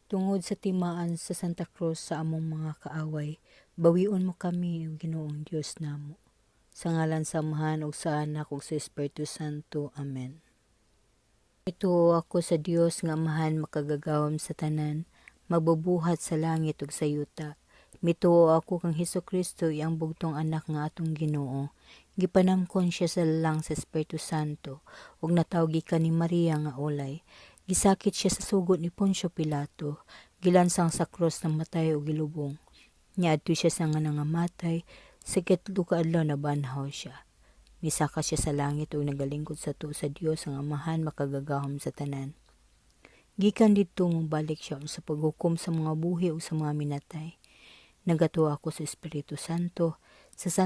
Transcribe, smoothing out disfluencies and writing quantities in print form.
Tungod sa timaan sa Santa Cruz sa among mga kaaway, bawion mo kami, o Ginoong Dios namo. Sa ngalan sa Amahan ug sa Anak ug sa Espiritu Santo. Amen. Ituo ako sa Dios nga Amahan makagagawam sa tanan, magbubuhat sa langit ug sa yuta. Mituo ako kang Hesukristo iyang bugtong anak nga atong Ginoo. Gipanamkon siya sa lalang sa Espiritu Santo ug natawag gikan ni Maria nga ulay. Gisakit siya sa sugot ni Poncio Pilato, gilansang sa krus ng matay ug gilubong. Niadto siya sa nga nangamatay, sa ikatlo ka adlaw nabanhaw siya. Misaka siya sa langit ug nagalingkod sa tuo sa Dios ang Amahan makagagahom sa tanan. Gikan didto mobalik siya sa paghukom sa mga buhi ug sa mga minatay. Nagatuo ako sa Espiritu Santo, sa